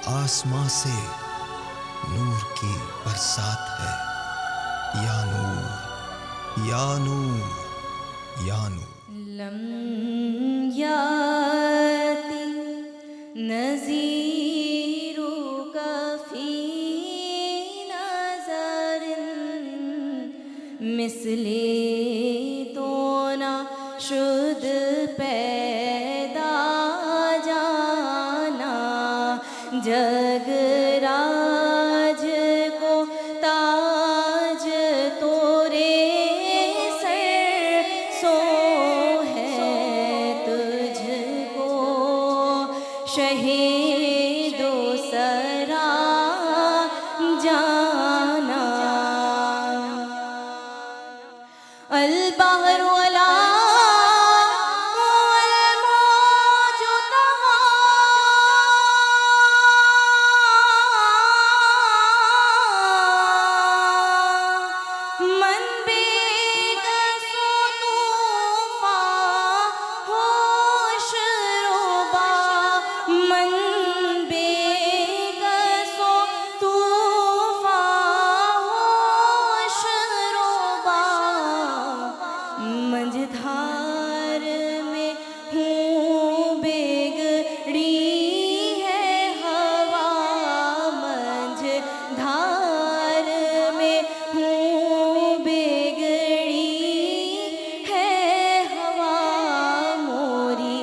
آسماں سے نور کی برسات ہے، یا نور یا نور یا نور۔ لم یاتی نذیرک فی نظر مثل تو نہ شد پیدا جانا، جگ راج کو تاج تورے سر سو ہے، تجھ کو شہید و سرا جانا۔ البحر ولا مجھدھار میں ہوں بگڑی ہے ہوا، مجھدھار میں ہوں بگڑی ہے ہوا، موری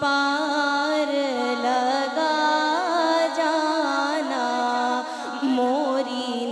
پار لگا جانا، موری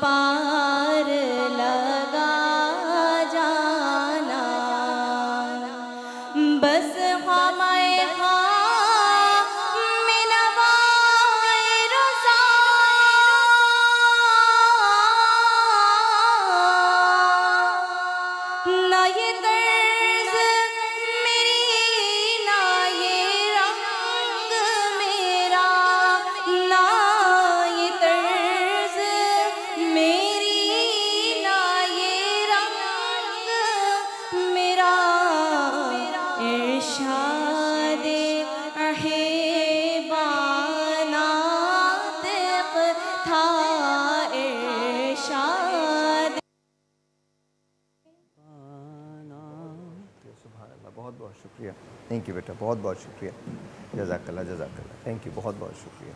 پار لگا جانا۔ بس ہمیں خام نوائے رضا، نہ یہ طرز میری، نہ یہ رنگ میرا، نہ یہ طرز میری، نہ یہ رنگ میرا، ارشاد احبان ناطق تھا، ارشاد۔ سبحان اللہ، بہت بہت شکریہ، تھینک یو بیٹا، بہت بہت شکریہ، جزاک اللہ جزاک اللہ، تھینک یو، بہت بہت شکریہ۔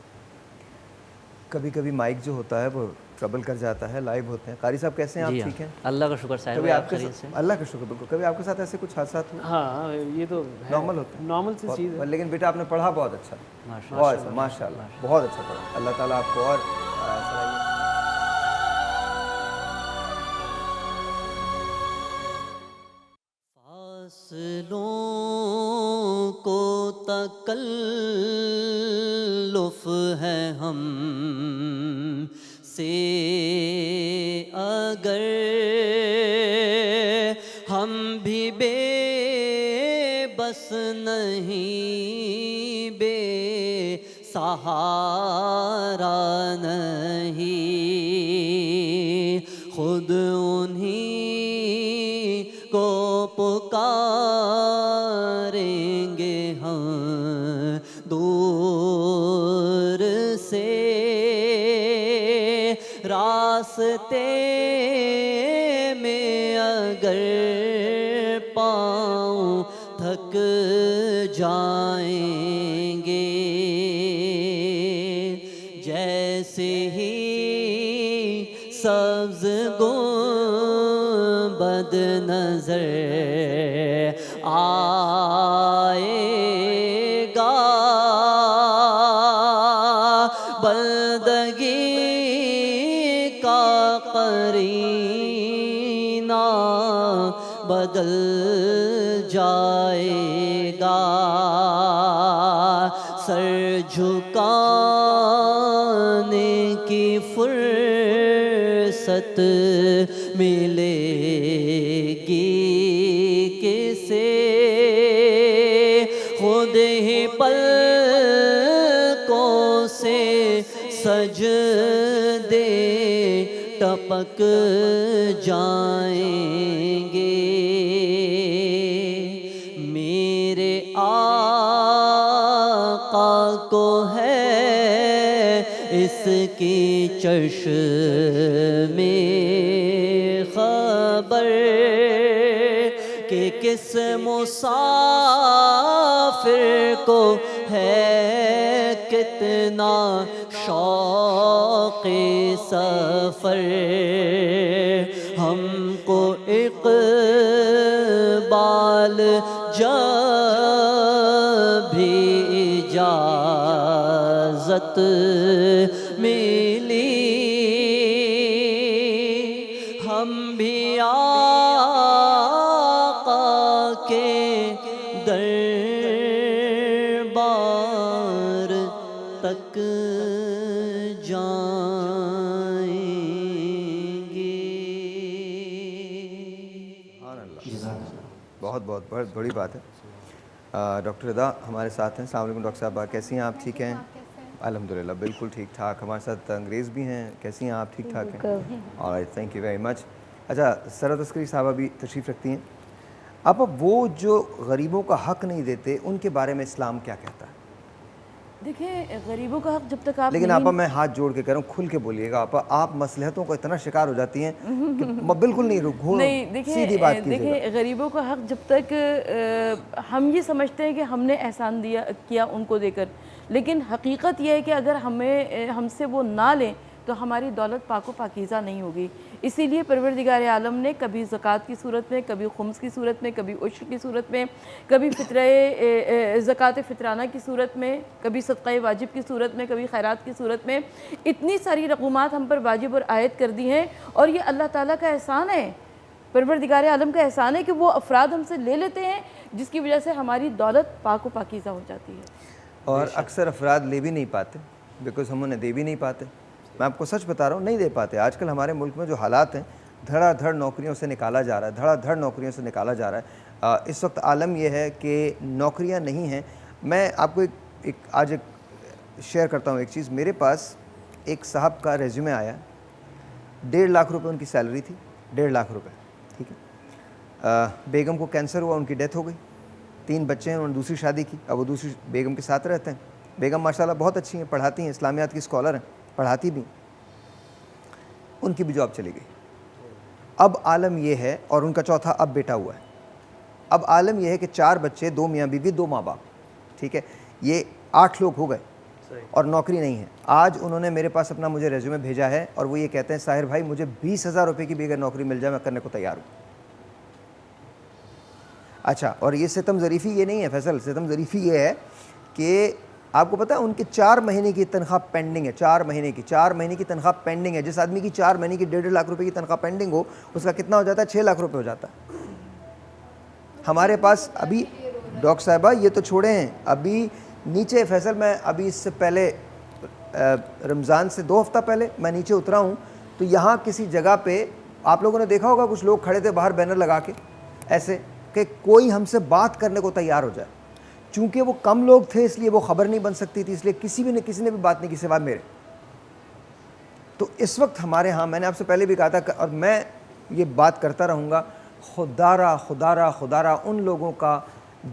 کبھی کبھی مائک جو ہوتا ہے وہ ٹربل کر جاتا ہے، لائیو ہوتے ہیں۔ قاری صاحب کیسے ہیں آپ؟ ٹھیک ہیں اللہ کا شکر صاحب، کبھی آپ آپ کے خیریت سے؟ اللہ کا شکر، بالکل۔ کبھی آپ کے ساتھ ایسے کچھ حادثات ہوئے؟ ہاں یہ تو نارمل ہوتا ہے، نارمل سی چیز ہے۔ لیکن بیٹا آپ نے پڑھا بہت اچھا، بہت اچھا، ماشاء اللہ، بہت اچھا پڑھا۔ اللہ تعالیٰ آپ کو اور صلاحیت۔ فاصلوں کو تکلف ہے ہم سے، اگر ہم بھی بے بس نہیں، بے سہارا نہیں، خود انہی کو پکاریں گے ہم دور سے، راستے میں اگر پاؤں تھک جائیں گے، جیسے ہی سبز گنبد نظر آئے گا، بندگی کا قرینہ بدل جائے گا، سر جھکانے کی فرصت ملے گی کسے، خود ہی پلکوں سے سجدے ٹپک جائیں گے، میرے کی چشم خبر کہ کس مسافر کو ہے کتنا شوق سفر، ہم کو اقبال جب بھی اجازت ملی ہم بھی آقا کے دربار تک جائیں گے۔ سبحان اللہ، بہت بہت بڑی بات ہے۔ ڈاکٹر رضا ہمارے ساتھ ہیں۔ السلام علیکم ڈاکٹر صاحبہ، کیسی ہیں آپ؟ ٹھیک ہیں؟ الحمدللہ بالکل ٹھیک ٹھاک۔ ہمارے ساتھ انگریز بھی ہیں، کیسی ہیں آپ؟ ٹھیک ٹھاک ہیں؟ All right, thank you very much. اچھا، سرت عسکری صاحبہ بھی تشریف رکھتی ہیں۔ اب وہ جو غریبوں کا حق نہیں دیتے ان کے بارے میں اسلام کیا کہتا ہے؟ دیکھیں، غریبوں کا حق جب تک آپ لیکن آپا میں ہاتھ جوڑ کے کہہ رہا ہوں، کھل کے بولیے گا آپا، آپ مصلحتوں کو اتنا شکار ہو جاتی ہیں کہ بالکل نہیں سیدھی بات کیجیے گا۔ دیکھیں، غریبوں کا حق جب تک ہم یہ سمجھتے ہیں کہ ہم نے احسان کیا ان کو دے کر، لیکن حقیقت یہ ہے کہ اگر ہم سے وہ نہ لیں تو ہماری دولت پاک و پاکیزہ نہیں ہوگی۔ اسی لیے پروردگار عالم نے کبھی زکوٰۃ کی صورت میں، کبھی خمس کی صورت میں، کبھی عشر کی صورت میں، کبھی زکوٰۃ فطرانہ کی صورت میں، کبھی صدقہ واجب کی صورت میں، کبھی خیرات کی صورت میں اتنی ساری رقومات ہم پر واجب اور عائد کر دی ہیں، اور یہ اللہ تعالیٰ کا احسان ہے، پروردگار عالم کا احسان ہے کہ وہ افراد ہم سے لے لیتے ہیں، جس کی وجہ سے ہماری دولت پاک و پاکیزہ ہو جاتی ہے۔ اور اکثر افراد لے بھی نہیں پاتے بیکاز ہم انہیں دے بھی نہیں پاتے۔ میں آپ کو سچ بتا رہا ہوں، نہیں دے پاتے۔ آج کل ہمارے ملک میں جو حالات ہیں، دھڑا دھڑ نوکریوں سے نکالا جا رہا ہے، دھڑا دھڑ نوکریوں سے نکالا جا رہا ہے۔ اس وقت عالم یہ ہے کہ نوکریاں نہیں ہیں۔ میں آپ کو آج شیئر کرتا ہوں ایک چیز۔ میرے پاس ایک صاحب کا ریزیومے آیا، 1.5 لاکھ روپے ان کی سیلری تھی، 1.5 لاکھ روپے، ٹھیک ہے۔ بیگم کو کینسر ہوا، ان کی ڈیتھ ہو گئی، 3 بچے ہیں، انہوں نے دوسری شادی کی، اب وہ دوسری بیگم کے ساتھ رہتے ہیں۔ بیگم ماشاءاللہ بہت اچھی ہیں، پڑھاتی ہیں، اسلامیات کی اسکالر ہیں، پڑھاتی بھی، ان کی بھی جاب چلی گئی۔ اب عالم یہ ہے، اور ان کا چوتھا اب بیٹا ہوا ہے، اب عالم یہ ہے کہ 4 بچے، 2 میاں بیوی، 2 ماں باپ، ٹھیک ہے، یہ 8 لوگ ہو گئے اور نوکری نہیں ہے۔ آج انہوں نے میرے پاس اپنا مجھے ریزیومے بھیجا ہے اور وہ یہ کہتے ہیں ساحر بھائی مجھے 20,000 روپے کی بھی اگر نوکری مل جائے میں کرنے کو تیار ہوں۔ اچھا، اور یہ ستم ظریفی یہ نہیں ہے فیصل، ستم ظریفی یہ ہے کہ آپ کو پتہ ہے ان کی 4 مہینے کی تنخواہ پینڈنگ ہے، 4 مہینے کی تنخواہ پینڈنگ ہے۔ جس آدمی کی 4 مہینے کی 1.5 لاکھ روپے کی تنخواہ پینڈنگ ہو، اس کا کتنا ہو جاتا ہے؟ 6 لاکھ روپے ہو جاتا ہے۔ ہمارے پاس ابھی ڈاکٹر صاحبہ یہ تو چھوڑے ہیں، ابھی نیچے فیصل، میں ابھی اس سے پہلے رمضان سے 2 ہفتہ پہلے میں نیچے اترا ہوں، تو یہاں کسی جگہ پہ آپ لوگوں نے دیکھا ہوگا کچھ لوگ کھڑے تھے باہر بینر لگا کے ایسے کہ کوئی ہم سے بات کرنے کو تیار ہو جائے۔ چونکہ وہ کم لوگ تھے اس لیے وہ خبر نہیں بن سکتی تھی، اس لیے کسی نے بھی بات نہیں کی سوائے میرے۔ تو اس وقت ہمارے ہاں، میں نے آپ سے پہلے بھی کہا تھا اور میں یہ بات کرتا رہوں گا، خدارہ ان لوگوں کا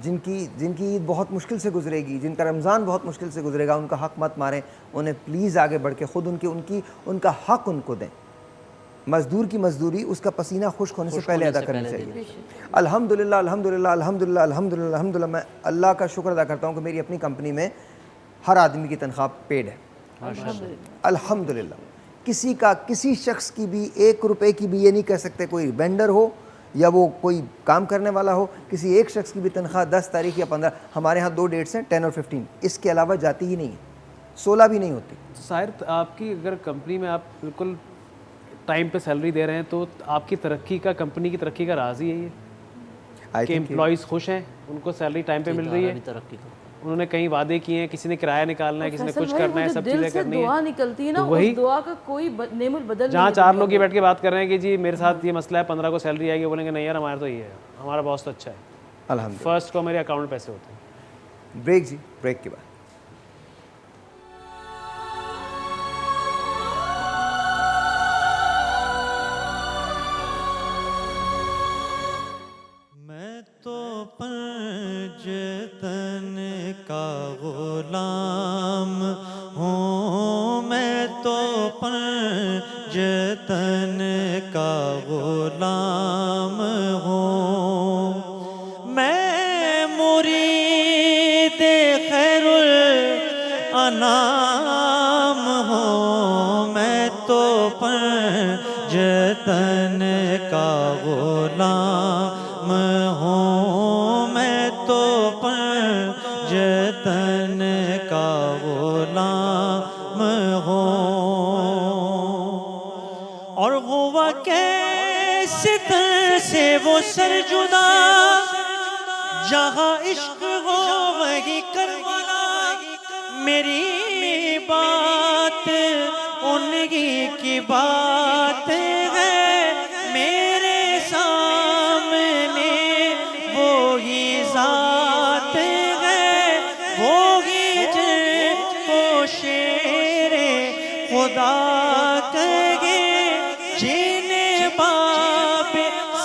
جن کی عید بہت مشکل سے گزرے گی، جن کا رمضان بہت مشکل سے گزرے گا، ان کا حق مت ماریں، انہیں پلیز آگے بڑھ کے خود ان کا حق ان کو دیں۔ مزدور کی مزدوری اس کا پسینہ خشک ہونے سے پہلے ادا کرنی چاہیے۔ الحمدللہ الحمدللہ الحمدللہ الحمدللہ الحمدللہ، میں اللہ کا شکر ادا کرتا ہوں کہ میری اپنی کمپنی میں ہر آدمی کی تنخواہ پیڈ ہے، الحمدللہ۔ کسی شخص کی بھی 1 روپے کی بھی یہ نہیں کہہ سکتے، کوئی وینڈر ہو یا وہ کوئی کام کرنے والا ہو، کسی ایک شخص کی بھی تنخواہ 10 تاریخ یا 15، ہمارے ہاں 2 ڈیٹس ہیں 10 اور 15، اس کے علاوہ جاتی ہی نہیں ہے، 16 بھی نہیں ہوتی۔ ساحر، آپ کی اگر کمپنی میں آپ بالکل ٹائم پہ سیلری دے رہے ہیں تو آپ کی ترقی کا، کمپنی کی ترقی کا راز ہی ہے یہ کہ امپلائیز خوش ہیں، ان کو سیلری ٹائم پہ مل رہی ہے، انہوں نے کہیں وعدے کیے ہیں، کسی نے کرایہ نکالنا ہے، کسی نے کچھ کرنا ہے، سب چیزیں کرنی ہیں۔ دعا نکلتی ہے نا، اس دعا کا کوئی نعم البدل جہاں 4 لوگ یہ بیٹھ کے بات کر رہے ہیں کہ جی میرے ساتھ یہ مسئلہ ہے، 15 کو سیلری آئے گی، بولیں گے نہیں یار ہمارا تو یہ ہے، ہمارا باس تو اچھا ہے، الحمدللہ۔ فرسٹ کو میرے اکاؤنٹ پیسے ہوتے ہیں۔ بریک جی، بریک کے بعد پنجتن کا غلام ہوں، میں تو انام ہوں میں تو پنجتن کا غلام ہوں میں تو پنجتن کا غلام ہوں اور ہوا کیسے تن سے وہ سر جدا جہاں عشق ہو وہی کربلا میری بات انہی کی بات ہے میرے سامنے وہی ذات ہے وہی جن کو شیر خدا کہے جنہیں باب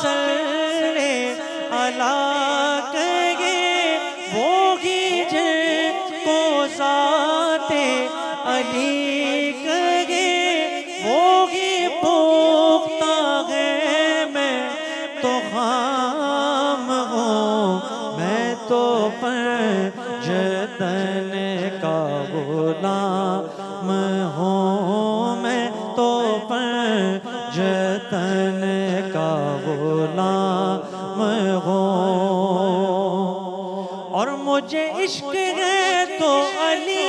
سر علا کہے وہی جن کو ذات علی کہے وہی پوکھتا ہے میں تو خام ہوں میں تو پنجتن کا غلام ہوں میں تو پنجتن کا غلام ہوں اور مجھے عشق ہے تو علی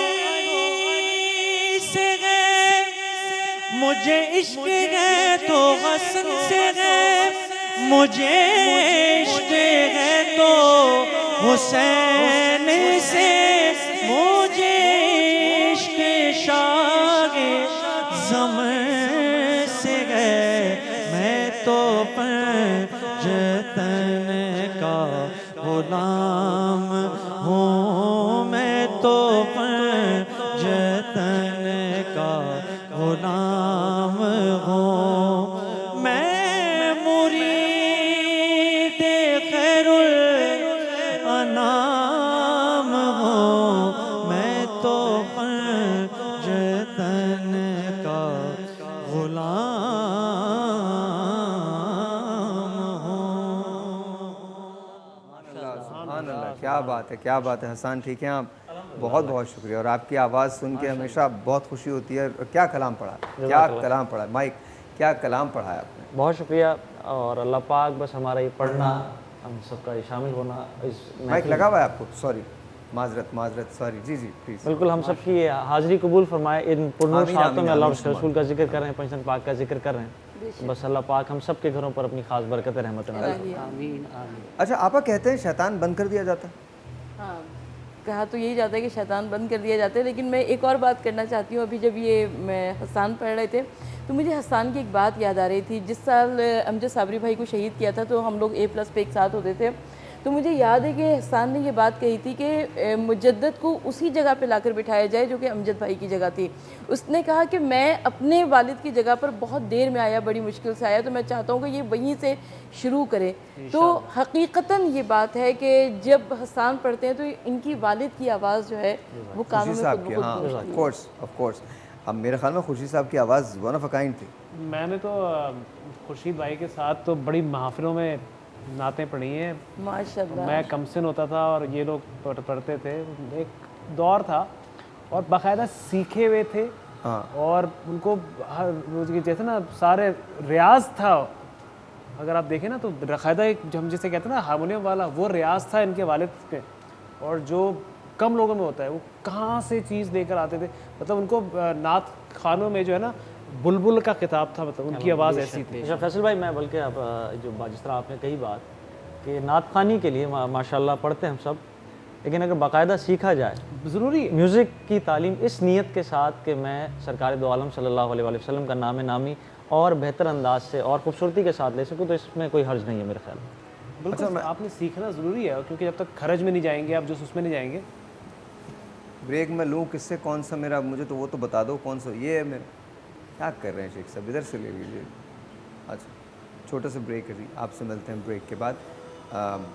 سے ہے مجھے عشق ہے تو حسن سے ہے مجھے عشق ہے تو حسین سے مجھے عشق شاہ زمن سے ہے میں تو پنجتن کا غلام ہوں میں تو پنجتن کا غلام ہوں میں مرید خیر الانام ہوں میں تو پنجتن کا غلام ہوں سبحان اللہ، کیا بات ہے، کیا بات ہے حسان، ٹھیک ہیں آپ؟ بہت بہت شکریہ، اور آپ کی آواز سن کے ہمیشہ بہت خوشی ہوتی ہے. اور کیا کلام پڑھا، کیا کلام پڑھا مائک، کیا کلام پڑھا ہے آپ نے. بہت شکریہ، اور اللہ پاک بس ہمارا یہ پڑھنا ہم سب کا یہ شامل ہونا اس مائک لگا ہوا ہے آپ کو؟ سوری، معذرت، سوری، جی پلیز. بالکل ہم سب کی حاضری قبول فرمائے. ان پرنور ساعتوں میں اللہ رسول کا ذکر کر رہے ہیں، پنجتن پاک کا ذکر کر رہے ہیں. بس اللہ پاک ہم سب کے گھروں پر اپنی خاص برکت رحمت نازل فرمائے. اچھا آپا کہتے ہیں شیطان بند کر دیا جاتا ہے؟ ہاں، کہا تو یہی جاتا ہے کہ شیطان بند کر دیا جاتا ہے، لیکن میں ایک اور بات کرنا چاہتی ہوں. ابھی جب یہ میں حسان پڑھ رہے تھے تو مجھے حسان کی ایک بات یاد آ رہی تھی. جس سال امجد صابری بھائی کو شہید کیا تھا تو ہم لوگ A+ پہ ایک ساتھ ہوتے تھے. تو مجھے یاد ہے کہ حسان نے یہ بات کہی تھی کہ مجدد کو اسی جگہ پہ لا کر بٹھایا جائے جو کہ امجد بھائی کی جگہ تھی. اس نے کہا کہ میں اپنے والد کی جگہ پر بہت دیر میں آیا، بڑی مشکل سے آیا، تو میں چاہتا ہوں کہ یہ وہیں سے شروع کرے. تو حقیقتاً یہ بات ہے کہ جب حسان پڑھتے ہیں تو ان کی والد کی آواز جو ہے وہ کانوں میں خود بخود آف کورس. اب میرے خیال میں خورشید صاحب کی آواز ون آف اے کائنڈ تھی. میں نے تو خورشید بھائی کے ساتھ تو بڑی محافلوں میں نعتیں پڑھی ہیں. ماشاءاللہ. میں کمسن ہوتا تھا اور یہ لوگ پڑھتے تھے. ایک دور تھا اور باقاعدہ سیکھے ہوئے تھے اور ان کو جیسے نا سارے ریاض تھا. اگر آپ دیکھیں نا تو باقاعدہ ایک ہم جسے کہتے ہیں نا ہارمونیم والا، وہ ریاض تھا ان کے والد پہ، اور جو کم لوگوں میں ہوتا ہے. وہ کہاں سے چیز لے کر آتے تھے، مطلب ان کو نعت خانوں میں جو ہے نا بلبل کا خطاب تھا، مطلب ان کی آواز ایسی تھی. فیصل بھائی میں بلکہ اب جو جس طرح آپ نے کہی بات کہ نعت خوانی کے لیے ماشاءاللہ پڑھتے ہیں ہم سب، لیکن اگر باقاعدہ سیکھا جائے ضروری ہے میوزک کی تعلیم اس نیت کے ساتھ کہ میں سرکار دو عالم صلی اللہ علیہ وسلم کا نام نامی اور بہتر انداز سے اور خوبصورتی کے ساتھ لے سکوں، تو اس میں کوئی حرج نہیں ہے میرے خیال میں. بالکل آپ نے سیکھنا ضروری ہے، کیونکہ جب تک خرج میں نہیں جائیں گے آپ، جو اس میں نہیں جائیں گے. بریک میں لوں کس سے، کون سا میرا، مجھے تو وہ تو بتا دو کون سا. یہ میں کیا کر رہے ہیں شیخ صاحب، ادھر سے لے لیجیے. اچھا چھوٹا سا بریک ہے جی، آپ سے ملتے ہیں بریک کے بعد.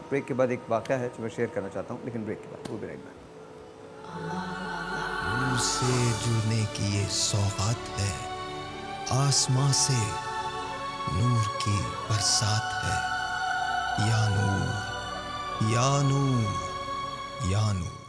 بریک کے بعد ایک واقعہ ہے جو میں شیئر کرنا چاہتا ہوں، لیکن بریک کے بعد. وہ بریک میں نور سے جڑنے کی یہ سوغات ہے، آسماں سے نور کی برسات ہے. یا نور یا نور یا نور.